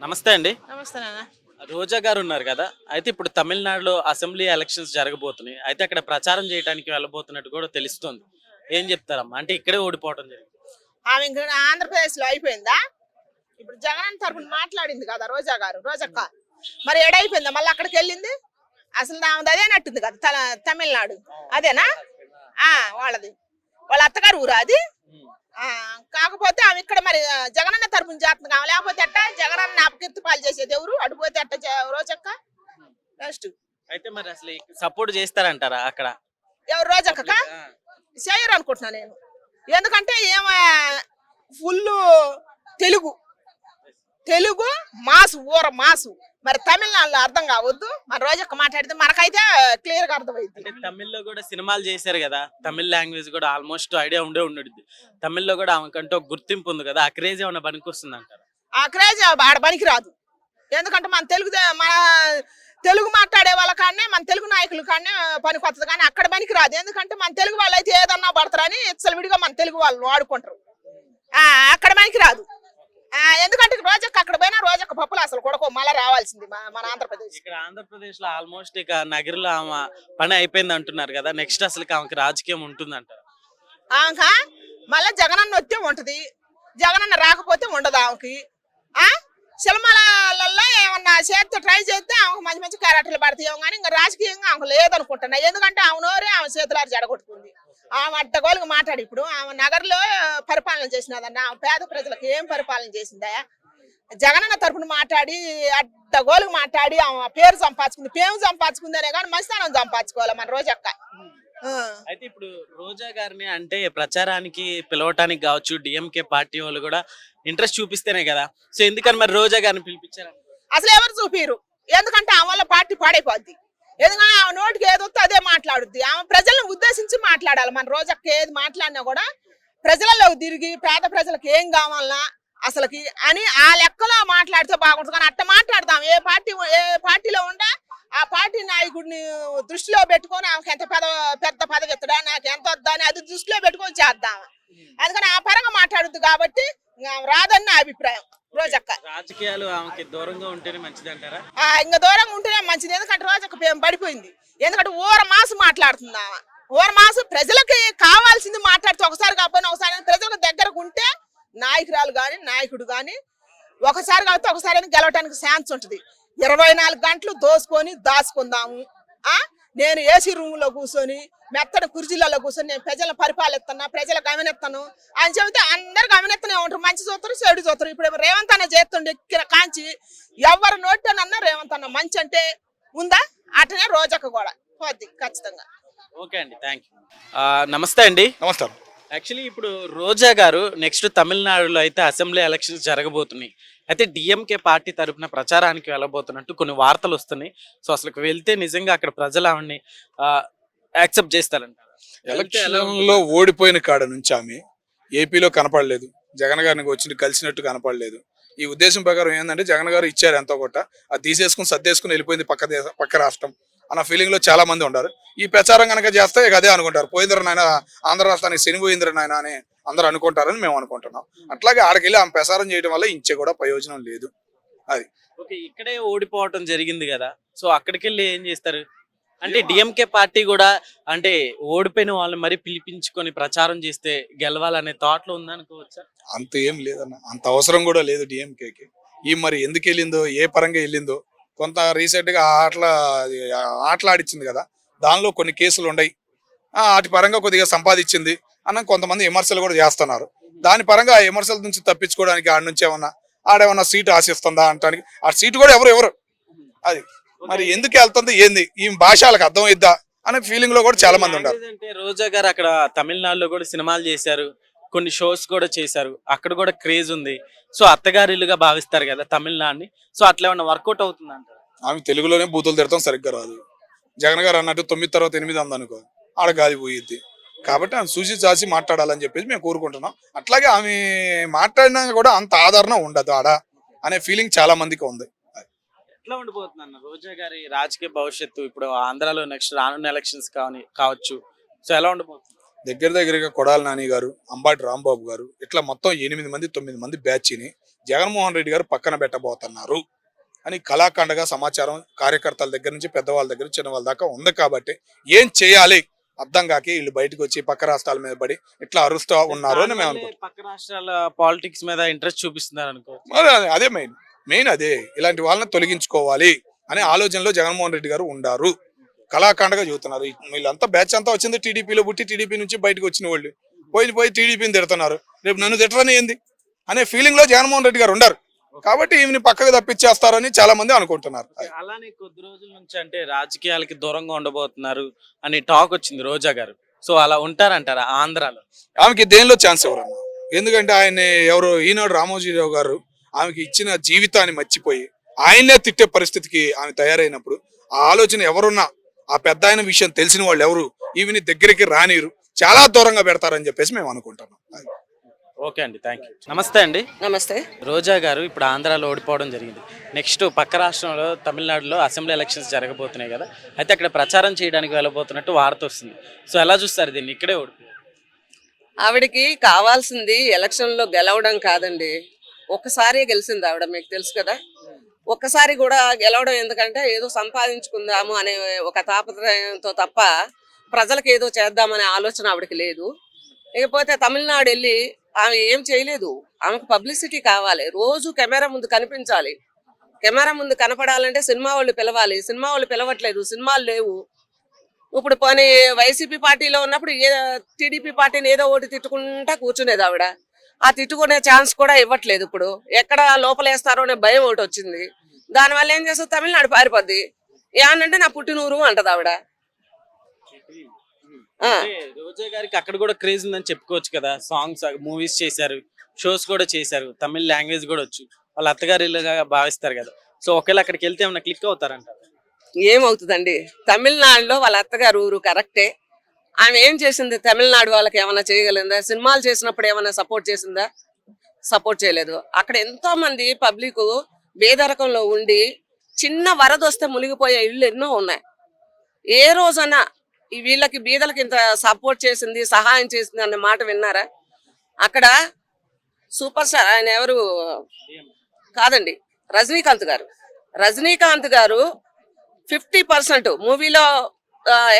నమస్తే అండి. నమస్తే నాన్న. రోజా గారు ఉన్నారు కదా! అయితే ఇప్పుడు తమిళనాడులో అసెంబ్లీ ఎలక్షన్స్ జరగబోతున్నాయి. అయితే అక్కడ ప్రచారం చేయడానికి వెళ్ళబోతున్నట్టు కూడా తెలుస్తుంది. ఏం చెప్తారమ్మా? అంటే ఇక్కడే ఓడిపోవడం జరిగింది. ఆమె ఇంక ఆంధ్రప్రదేశ్‌లో అయిపోయిందా? ఇప్పుడు జగనన్న తరపున మాట్లాడింది కదా రోజా గారు, రోజక్క. మరి ఏడైపోయిందా? మళ్ళీ అక్కడికెళ్ళింది? అసలు ఆమెది అదేనట్టుంది కదా తమిళనాడు. అదేనా? ఆ! వాళ్ళది. వాళ్ళ అత్తగారి ఊరా అది? హ్మ్. ఆ! కాకపోతే ఆమె ఇక్కడ మరి జగనన్న తరపున చేస్తుంది. ఆమె లేకపోతే ఎట్టా? జగనన్న అపకీర్తి పాలు చేసేది ఎవరు? అటుపోతే ఎట్టా రోజక్క? నెక్స్ట్ అయితే మరి అసలు సపోర్ట్ చేస్తారంటారా అక్కడ? ఎవరు రోజక్కకా? ఆ! చెయ్యరనుకుంటున్నా నేను. ఎందుకంటే ఈమె ఫుల్లు తెలుగు. తెలుగు మాసు ఊర మాసు. మరి తమిళనాడులో అర్థం కావద్దు. మన రోజక్క మాట్లాడితే మనకైతే క్లియర్‌గా అర్థమైద్ది. అంటే తమిళ్‌లో కూడా సినిమాలు చేశారు కదా! తమిళ్ లాంగ్వేజ్ కూడా ఆల్మోస్ట్ ఐడియా ఉండుద్ది. తమిళ్‌లో కూడా ఆమెకంటూ ఒక గుర్తింపు ఉంది కదా! ఆ క్రేజ్ ఏమన్నా పనికొస్తుందంటారా? ఆ క్రేజ్ ఆడ పనికిరాదు. ఎందుకంటే మన తెలుగు మాట్లాడే వాళ్ళ కాడనే మన తెలుగు నాయకుల కాడనే పనికొత్తది కానీ అక్కడ పనికిరాదు. ఎందుకంటే మన తెలుగు వాళ్ళైతే ఏదన్నా పడతారని విచ్చలవిడిగా మన తెలుగు వాళ్ళు వాడుకుంటారు. అక్కడ పనికిరాదు. ఎందుకంటే రోజక్క అక్కడ పోయినా రోజక్క పప్పులు అసలు కొడకో మళ్ళా రావాల్సింది మన ఆంధ్రప్రదేశ్. ఇక్కడ ఆంధ్రప్రదేశ్‌లో ఆల్మోస్ట్ ఇక నగరంలో ఆమె పని అయిపోయింది అంటున్నారు కదా! నెక్స్ట్ అసలుకి ఆమెకి రాజకీయం ఉంటుందంటారా? ఆమెకా మళ్ళా జగనన్న వస్తే ఉంటది. జగనన్న రాకపోతే ఉండదు ఆమెకి. ఆ సినిమాలలో ఏమన్నా చేస్తే ట్రై చేస్తే ఆమెకు మంచి మంచి క్యారెక్టర్లు పడతాయి కానీ ఇంకా రాజకీయంగా ఆమెకు లేదనుకుంటున్నా. ఎందుకంటే ఆమె నోరే ఆమె చేతులారు జడగొట్టుకుంది. ఆమె అడ్డగోలుగా మాట్లాడి ఇప్పుడు ఆమె నగర్లో పరిపాలన చేసినదన్న ఆమె పేద ప్రజలకు ఏం పరిపాలన చేసిందా? జగనన్న తరపున మాట్లాడి అడ్డగోలుగా మాట్లాడి ఆమె పేరు సంపాదించుకుంది. పేరు సంపాదించుకుందనే కానీ మంచితనం సంపాదించుకోవాలి మన రోజక్క. ఆ. అయితే ఇప్పుడు రోజా గారిని అంటే ప్రచారానికి పిలవటానికి కావచ్చు డిఎంకే పార్టీ వాళ్ళు కూడా ఇంట్రెస్ట్ చూపిస్తేనే కదా. సో ఎందుకని మరి రోజా గారిని పిలిపించారు? అసలు ఎవరు చూపిరు. ఎందుకంటే ఆమె వల్ల పార్టీ పాడైపోద్ది. ఎందుకంటే ఆమె నోటికి ఏదొస్తే అదే మాట్లాడుద్ది. ఆమె ప్రజలను ఉద్దేశించి మాట్లాడాలి. మన రోజక్క ఏది మాట్లాడినా కూడా ప్రజలలో తిరిగి పేద ప్రజలకు ఏం కావాలన్నా అసలుకి అని ఆ లెక్కలో మాట్లాడితే బాగుంటుంది. కానీ అట్ట మాట్లాడదాం ఏ పార్టీలో ఉండా ఆ పార్టీ నాయకుడిని దృష్టిలో పెట్టుకొని ఆమెకి ఎంత పెద్ద పదవి ఎత్తడా నాకు ఎంత వద్దా అని అది దృష్టిలో పెట్టుకొని చేద్దాం. అందుకని ఆ పరంగా మాట్లాడుద్ది కాబట్టి రాదని నా అభిప్రాయం. రోజక్క రాజకీయాలు ఆమెకి దూరంగా ఉంటేనే మంచిది అంటారా? ఇంకా దూరంగా ఉంటేనే మంచిది. ఎందుకంటే రోజక్క పడిపోయింది. ఎందుకంటే ఊర మాసు మాట్లాడుతుంది ఆమె. ఊర మాసు ప్రజలకి కావాల్సింది మాట్లాడితే ఒకసారి కాకపోయినా ఒకసారి ప్రజలకు దగ్గరకు ఉంటే నాయకురాలు గాని నాయకుడు గాని ఒకసారి కాబట్టి ఒకసారి గెలవటానికి ఛాన్స్ ఉంటుంది. 24 గంటలు దోసుకొని దాచుకుందాము. నేను ఏసీ రూమ్ లో కూర్చొని మెత్తడి కుర్చీలలో కూర్చొని నేను ప్రజలను పరిపాలిస్తున్నా ప్రజలు గమనిస్తాను అని చెబితే అందరు గమనిస్తూనే ఉంటారు. మంచి చూస్తారు చెడు చూస్తారు. ఇప్పుడు రేవంత్ అన్న చేస్తుండే ఎక్కిన కాంచి ఎవరు నోటనన్నా రేవంత్ అన్న మంచి అంటే ఉందా? అటనే రోజక్క కూడా పోద్ది ఖచ్చితంగా. ఓకే అండి, థ్యాంక్ యూ. నమస్తే అండి. నమస్కారం. యాక్చువల్లీ ఇప్పుడు రోజా గారు నెక్స్ట్ తమిళనాడులో అయితే అసెంబ్లీ ఎలక్షన్స్ జరగబోతున్నాయి. అయితే డిఎంకే పార్టీ తరపున ప్రచారానికి వెళ్ళబోతున్నట్టు కొన్ని వార్తలు వస్తున్నాయి. సో అసలు వెళ్తే నిజంగా అక్కడ ప్రజలు ఆవిడని యాక్సెప్ట్ చేస్తారంట. ఎలక్షన్లో ఓడిపోయిన కాడ నుంచి ఆమె ఏపీలో కనపడలేదు. జగన్ గారిని వచ్చి కలిసినట్టు కనపడలేదు. ఈ ఉద్దేశం ప్రకారం ఏంటంటే జగన్ గారు ఇచ్చారు ఎంతో కొట్ట, అది తీసేసుకుని సర్దేసుకుని వెళ్ళిపోయింది పక్క రాష్ట్రం అన్న ఫీలింగ్ లో చాలా మంది ఉన్నారు. ఈ ప్రచారం కనుక చేస్తే ఇక అదే అనుకుంటారు, పోయిందిరా నాయన ఆంధ్ర రాష్ట్రానికి శని పోయిందిరా నాయన అని అందరూ అనుకుంటారని మేము అనుకుంటున్నాం. అట్లాగే ఆడకెళ్ళి ఆమె ప్రచారం చేయడం వల్ల ఇంచే కూడా ప్రయోజనం లేదు. అది ఓకే, ఇక్కడే ఓడిపోవటం జరిగింది కదా. సో అక్కడికి వెళ్ళి ఏం చేస్తారు? అంటే డిఎంకే పార్టీ కూడా అంటే ఓడిపోయిన వాళ్ళని మరి పిలిపించుకొని ప్రచారం చేస్తే గెలవాలనే థాట్ లో ఉందనుకోవచ్చా? అంత ఏం లేదన్న, అంత అవసరం కూడా లేదు డిఎంకేకి. ఈ మరి ఎందుకు వెళ్ళిందో ఏ పరంగా వెళ్ళిందో కొంత రీసెంట్ గా ఆటలాడిచ్చింది కదా, దానిలో కొన్ని కేసులు ఉన్నాయి. వాటి పరంగా కొద్దిగా సంపాదించింది అన్న కొంతమంది విమర్శలు కూడా చేస్తున్నారు. దాని పరంగా ఆ విమర్శల నుంచి తప్పించుకోవడానికి ఆడ నుంచి ఆడేమన్నా సీటు ఆశిస్తుందా అంటానికి ఆ సీటు కూడా ఎవరు అది మరి ఎందుకు వెళ్తుంది ఏంది ఈ భాషలకు అర్థమైద్దా అనే ఫీలింగ్ లో కూడా చాలా మంది ఉన్నారు. అంటే రోజా గారు అక్కడ తమిళనాడులో కూడా సినిమాలు చేశారు, కొన్ని షోస్ కూడా చేశారు, అక్కడ కూడా క్రేజ్ ఉంది. సో అత్తగారిల్లుగా భావిస్తారు కదా తమిళనాడుని. సో అట్లా ఏమన్నా వర్కౌట్ అవుతుంది అంటారు? ఆమె తెలుగులోనే బూతులు తిడతాం సరిగ్గా రాదు. జగన్ గారు అన్నట్టు 9 తర్వాత 8 అందనుకో ఆడ గాది పోయిద్ది. కాబట్టి ఆమె చూసి చాసి మాట్లాడాలని చెప్పేసి మేము కోరుకుంటున్నాం. అట్లాగే ఆమె మాట్లాడినా కూడా అంత ఆదరణ ఉండదు ఆడ అనే ఫీలింగ్ చాలా మందికి ఉంది. ఎట్లా ఉండిపోతుంది అన్న రోజా గారి రాజకీయ భవిష్యత్తు ఇప్పుడు ఆంధ్రాలో నెక్స్ట్ రానున్న ఎలక్షన్స్ కావచ్చు? సో ఎలా ఉండిపోతుంది? దగ్గరగా కొడాలి నాని గారు, అంబాటి రాంబాబు గారు ఇట్లా మొత్తం 8 మంది 9 మంది బ్యాచ్ని జగన్మోహన్ రెడ్డి గారు పక్కన పెట్టబోతున్నారు అని కళాఖండగా సమాచారం కార్యకర్తల దగ్గర నుంచి పెద్దవాళ్ళ దగ్గర చిన్న వాళ్ళ దాకా ఉంది. కాబట్టి ఏం చేయాలి అర్థం కాకి వీళ్ళు బయటకు వచ్చి పక్క రాష్ట్రాల మీద పడి ఇట్లా అరుస్తూ ఉన్నారు అని మేము అనుకుంటాం. పక్క రాష్ట్రాల పాలిటిక్స్ మీద ఇంట్రెస్ట్ చూపిస్తున్నారు అనుకో. అదే మెయిన్ అదే ఇలాంటి వాళ్ళని తొలగించుకోవాలి అనే ఆలోచనలో జగన్మోహన్ రెడ్డి గారు ఉండారు. కళాఖండగా చెబుతున్నారు. వీళ్ళంతా బ్యాచ్ అంతా వచ్చింది టీడీపీలో పుట్టి టీడీపీ నుంచి బయటకు వచ్చిన వాళ్ళు పోయి టీడీపీని తిడుతున్నారు. రేపు నన్ను తిట్టరని ఏంది అనే ఫీలింగ్ లో జగన్మోహన్ రెడ్డి గారు ఉండరు. కాబట్టి ఈమెని పక్కకు తప్పించేస్తారని చాలా మంది అనుకుంటున్నారు. అలానే కొద్ది రోజుల నుంచి అంటే రాజకీయాలకి దూరంగా ఉండబోతున్నారు అని టాక్ వచ్చింది రోజా గారు. సో అలా ఉంటారంటారా ఆంధ్రాలో? ఆమెకి దేనిలో ఛాన్స్ ఎవరన్నా? ఎందుకంటే ఆయన ఎవరు ఈనాడు రామోజీరావు గారు ఆమెకి ఇచ్చిన జీవితాన్ని మర్చిపోయి ఆయనే తిట్టే పరిస్థితికి ఆమె తయారైనప్పుడు ఆ ఆలోచన ఎవరున్నా ఆ పెద్ద ఆయన విషయం తెలిసిన వాళ్ళు ఎవరు ఈవిని దగ్గరికి రానిరు, చాలా దూరంగా పెడతారని చెప్పేసి మేము అనుకుంటున్నాం. ఓకే అండి, థ్యాంక్ యూ. నమస్తే అండి. నమస్తే. రోజా గారు ఇప్పుడు ఆంధ్రాలో ఓడిపోవడం జరిగింది. నెక్స్ట్ పక్క రాష్ట్రంలో తమిళనాడులో అసెంబ్లీ ఎలక్షన్స్ జరగబోతున్నాయి కదా, అయితే అక్కడ ప్రచారం చేయడానికి వెళ్ళబోతున్నట్టు వార్త వస్తుంది. సో ఎలా చూస్తారు దీన్ని? ఇక్కడే ఓడిపోయారు. ఆవిడకి కావాల్సింది ఎలక్షన్లో గెలవడం కాదండి, ఒక్కసారి గెలిచింది ఆవిడ, మీకు తెలుసు కదా. ఒక్కసారి కూడా గెలవడం ఎందుకంటే ఏదో సంపాదించుకుందాము అనే ఒక తాపత్రయంతో తప్ప ప్రజలకు ఏదో చేద్దామనే ఆలోచన ఆవిడకి లేదు. ఇకపోతే తమిళనాడు వెళ్ళి ఆమె ఏం చేయలేదు. ఆమెకు పబ్లిసిటీ కావాలి, రోజు కెమెరా ముందు కనిపించాలి. కెమెరా ముందు కనపడాలంటే సినిమా వాళ్ళు పిలవాలి. సినిమా వాళ్ళు పిలవట్లేదు, సినిమాలు లేవు. ఇప్పుడు పోనీ వైసీపీ పార్టీలో ఉన్నప్పుడు టీడీపీ పార్టీని ఏదో ఒకటి తిట్టుకుంటా కూర్చునేది ఆవిడ. ఆ తిట్టుకునే ఛాన్స్ కూడా ఇవ్వట్లేదు. ఇప్పుడు ఎక్కడ లోపలేస్తారో అనే భయం ఒకటి వచ్చింది. దానివల్ల ఏం చేస్తుంది, తమిళనాడు పారిపోద్ది. ఏమనంటే నా పుట్టినూరు అంటది ఆవిడ. రోజా గారికి అక్కడ కూడా క్రేజ్ ఉందని చెప్పుకోవచ్చు కదా. సాంగ్స్, మూవీస్ చేశారు, షోస్ కూడా చేశారు, తమిళ లాంగ్వేజ్ కూడా వచ్చు. వాళ్ళ అత్తగారిగా భావిస్తారు కదా. సో ఒకవేళ అక్కడికి వెళ్తే ఏమైనా క్లిక్ అవుతారంట? ఏమవుతుందండి, తమిళనాడులో వాళ్ళ అత్తగారు ఊరు కరెక్టే. ఆమె ఏం చేసింది? తమిళనాడు వాళ్ళకి ఏమైనా చేయగలిగిందా? సినిమాలు చేసినప్పుడు ఏమైనా సపోర్ట్ చేసిందా? సపోర్ట్ చేయలేదు. అక్కడ ఎంతో మంది పబ్లిక్ బేదరకంలో ఉండి చిన్న వరద వస్తే మునిగిపోయే ఇళ్ళు ఎన్నో ఉన్నాయి. ఏ రోజైనా వీళ్ళకి బీదలకి ఇంత సపోర్ట్ చేసింది, సహాయం చేసింది అనే మాట విన్నారా? అక్కడ సూపర్ స్టార్ ఆయన ఎవరు కాదండి, రజనీకాంత్ గారు 50% మూవీలో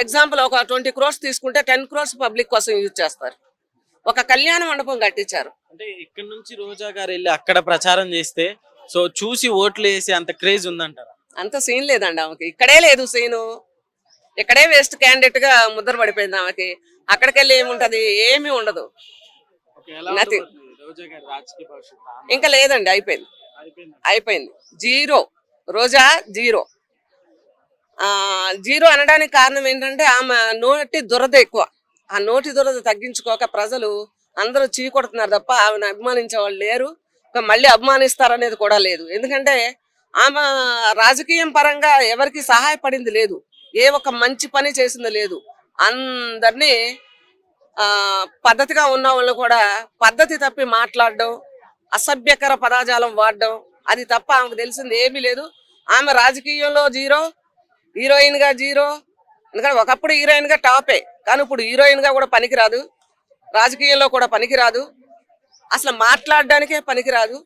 ఎగ్జాంపుల్ ఒక 20 crores తీసుకుంటే 10 crores పబ్లిక్ కోసం యూజ్ చేస్తారు. ఒక కళ్యాణ మండపం కట్టించారు. అంటే ఇక్కడ నుంచి రోజా గారు వెళ్ళి అక్కడ ప్రచారం చేస్తే సో చూసి ఓట్లు వేసి అంత క్రేజ్ ఉందంటారా? అంత సీన్ లేదండి ఆమెకి. ఇక్కడే లేదు సీను. ఇక్కడే వేస్ట్ క్యాండిడేట్ గా ముద్ర పడిపోయింది ఆమెకి. అక్కడికి వెళ్ళి ఏముంటది? ఏమీ ఉండదు, నథింగ్. ఇంకా లేదండి, అయిపోయింది. జీరో. రోజా జీరో. జీరో అనడానికి కారణం ఏంటంటే ఆమె నోటి దురద ఎక్కువ. ఆ నోటి దురద తగ్గించుకోక ప్రజలు అందరూ చీకొడుతున్నారు తప్ప ఆమెను అభిమానించే వాళ్ళు లేరు. మళ్ళీ అభిమానిస్తారనేది కూడా లేదు. ఎందుకంటే ఆమె రాజకీయం పరంగా ఎవరికి సహాయపడింది లేదు, ఏ ఒక్క మంచి పని చేసింది లేదు. అందరినీ పద్ధతిగా ఉన్న వాళ్ళు కూడా పద్ధతి తప్పి మాట్లాడడం, అసభ్యకర పదజాలం వాడడం, అది తప్ప ఆమెకు తెలిసింది ఏమీ లేదు. ఆమె రాజకీయంలో జీరో, హీరోయిన్ గా జీరో. ఎందుకంటే ఒకప్పుడు హీరోయిన్ గా టాపే, కానీ ఇప్పుడు హీరోయిన్ గా కూడా పనికిరాదు, రాజకీయంలో కూడా పనికిరాదు, అసలు మాట్లాడడానికే పనికిరాదు.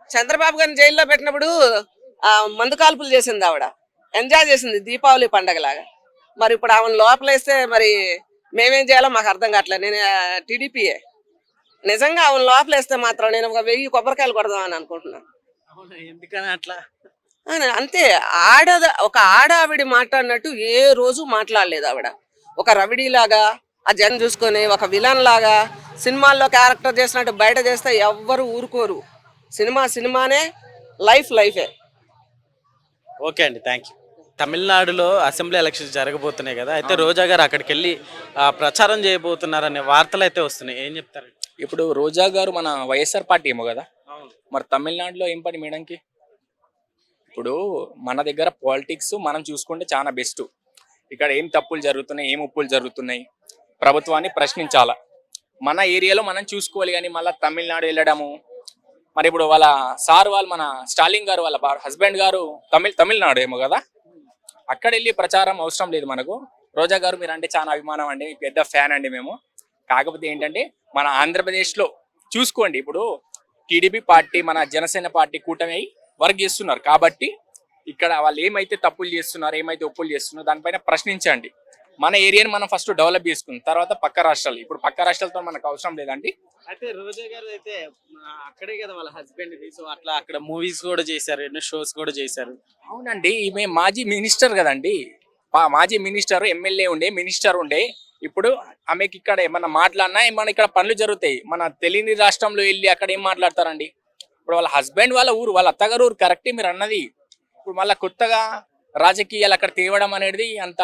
చంద్రబాబు గారిని జైల్లో పెట్టినప్పుడు మందు కాల్పులు చేసింది ఆవిడ, ఎంజాయ్ చేసింది దీపావళి పండగలాగా. మరి ఇప్పుడు ఆమెను లోపలేస్తే మరి మేమేం చేయాలో మాకు అర్థం కావట్లేదు. నేను టీడీపీయే. నిజంగా ఆమెను లోపలేస్తే మాత్రం నేను ఒక 1000 కొబ్బరికాయలు కొడదామని అనుకుంటున్నాను. ఎందుకని అట్లా? అంతే. ఒక ఆడావిడి మాట్లాడినట్టు ఏ రోజు మాట్లాడలేదు ఆవిడ. ఒక రవిడీలాగా ఆ జన్ చూసుకొని ఒక విలన్ లాగా సినిమాల్లో క్యారెక్టర్ చేసినట్టు బయట చేస్తే ఎవ్వరు ఊరుకోరు. సినిమానే, లైఫే. ఓకే అండి, థ్యాంక్ యూ. తమిళనాడులో అసెంబ్లీ ఎలక్షన్స్ జరగబోతున్నాయి కదా, అయితే రోజా గారు అక్కడికి వెళ్ళి ప్రచారం చేయబోతున్నారనే వార్తలు అయితే వస్తున్నాయి. ఏం చెప్తారు? ఇప్పుడు రోజా గారు మన వైఎస్ఆర్ పార్టీ ఏమో కదా, మరి తమిళనాడులో ఏం పని మేడంకి? ఇప్పుడు మన దగ్గర పాలిటిక్స్ మనం చూసుకుంటే చాలా బెస్ట్. ఇక్కడ ఏం తప్పులు జరుగుతున్నాయి, ఏం ఉప్పులు జరుగుతున్నాయి, ప్రభుత్వాన్ని ప్రశ్నించాలా. మన ఏరియాలో మనం చూసుకోవాలి. కానీ మళ్ళీ తమిళనాడు వెళ్ళడము, మరి ఇప్పుడు వాళ్ళ సార్ వాళ్ళు మన స్టాలిన్ గారు వాళ్ళ హస్బెండ్ గారు తమిళనాడు ఏమో కదా, అక్కడ వెళ్ళి ప్రచారం అవసరం లేదు మనకు. రోజా గారు మీరు అంటే చాలా అభిమానం అండి, పెద్ద ఫ్యాన్ అండి మేము. కాకపోతే ఏంటంటే మన ఆంధ్రప్రదేశ్లో చూసుకోండి, ఇప్పుడు టీడీపీ పార్టీ మన జనసేన పార్టీ కూటమి అయి వర్క్ చేస్తున్నారు కాబట్టి ఇక్కడ వాళ్ళు ఏమైతే తప్పులు చేస్తున్నారు ఏమైతే ఒప్పులు చేస్తున్నారో దానిపైన ప్రశ్నించండి. మన ఏరియాని మనం ఫస్ట్ డెవలప్ చేసుకున్న తర్వాత పక్క రాష్ట్రాలు, ఇప్పుడు పక్క రాష్ట్రాలతో మనకు అవసరం లేదండి. అయితే రోజా గారు అయితే అక్కడే కదా వాళ్ళ హస్బెండ్, సో అట్లా అక్కడ మూవీస్ కూడా చేశారు, ఎన్నో షోస్ కూడా చేశారు. అవునండి, ఈమె మాజీ మినిస్టర్ కదండి, మాజీ మినిస్టర్, ఎమ్మెల్యే ఉండే, మినిస్టర్ ఉండే. ఇప్పుడు ఆమెకి ఇక్కడ ఏమన్నా మాట్లాడినా ఏమన్నా ఇక్కడ పనులు జరుగుతాయి. మన తెలియని రాష్ట్రంలో వెళ్ళి అక్కడ ఏం మాట్లాడతారండి? ఇప్పుడు వాళ్ళ హస్బెండ్ వాళ్ళ ఊరు, వాళ్ళ అత్తగారు ఊరు కరెక్టే మీరు అన్నది. ఇప్పుడు మళ్ళీ కొత్తగా రాజకీయాలు అక్కడ తేవడం అనేది అంత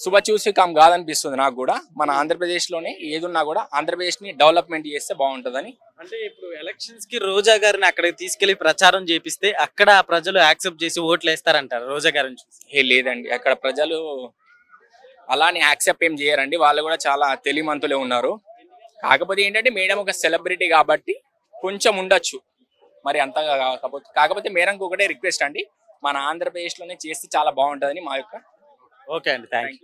శుభచూసికం కాదనిపిస్తుంది నాకు కూడా. మన ఆంధ్రప్రదేశ్లోనే ఏదున్నా కూడా ఆంధ్రప్రదేశ్ని డెవలప్మెంట్ చేస్తే బాగుంటుందని. అంటే ఇప్పుడు ఎలక్షన్స్ కి రోజా గారిని అక్కడికి తీసుకెళ్లి ప్రచారం చేపిస్తే అక్కడ ప్రజలు యాక్సెప్ట్ చేసి ఓట్లు వేస్తారంటారు రోజా గారిని చూసి? లేదండి, అక్కడ ప్రజలు అలానే యాక్సెప్ట్ ఏం చేయరండి. వాళ్ళు కూడా చాలా తెలివిమంతులే ఉన్నారు. కాకపోతే ఏంటంటే మేడం ఒక సెలబ్రిటీ కాబట్టి కొంచెం ఉండొచ్చు, మరి అంతగా కాకపోతే మేడంకి ఒకటే రిక్వెస్ట్ అండి, మన ఆంధ్రప్రదేశ్లోనే చేస్తే చాలా బాగుంటుందని మా యొక్క. ఓకే అండి, థ్యాంక్ యూ.